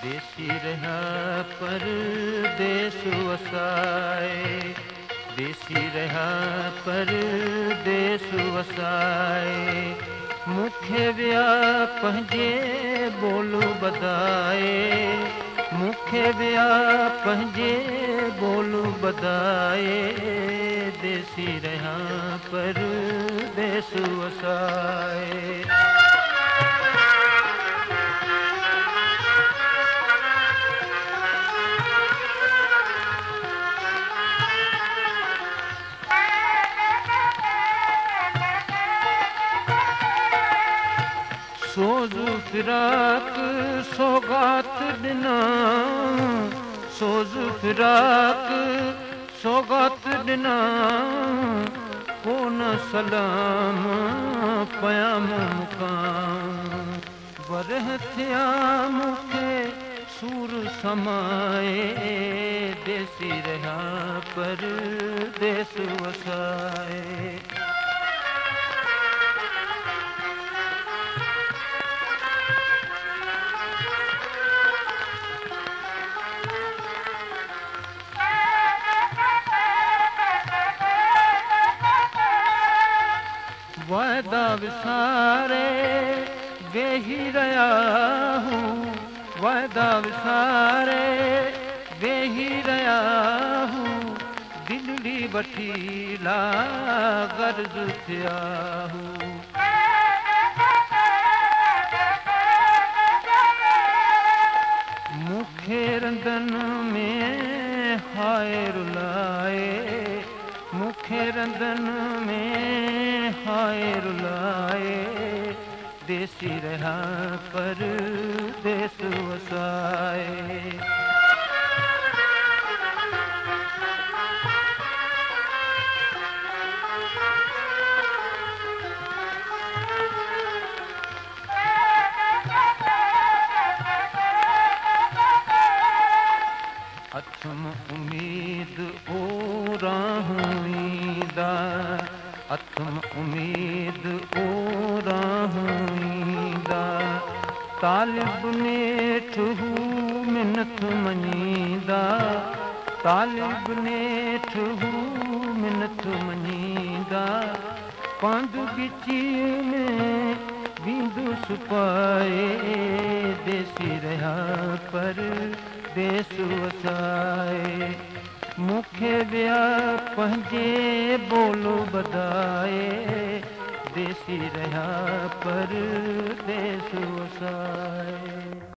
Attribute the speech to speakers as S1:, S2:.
S1: देसी रहा परदेस वसाए, देसी रहा परदेस वसाए। मुखे विया पंहिंजे बोलू बधाए, मुखे विया पंहिंजे बोलू बधाए। देसी रहा परदेस वसाए। सोज़ फिराक सौगात ॾिना, सोज़ फिराक सौगात ॾिना। कोन सलाम पयाम मुकाम, वरह थिया मूंखे सूर समाए। देसी रहा परदेस वसाए। वायदा विसारे वेही रहा हूँ, वायदा विसारे वेही रहा हूँ। दिल्ली वठी ला गर्ज थिया हूँ। मुखे रंदन में हाय रुलाए, मुखे रंदन में हाय रुलाए। देसी रहा परदेस वसाए। अथम उम्मीद ओ राहुईंदा, अथम उम्मीद ओ राहुईंदा। तालिब नेठ हू मिनत मञींदा, तालिब नेठ हू मिनत मञींदा। पंध गिची में बिंदुस पाए। देसी रहा परदेस वसाए। मुखे विया पंहिंजे बोलो बधाए। देसी रहा परदेस वसाए।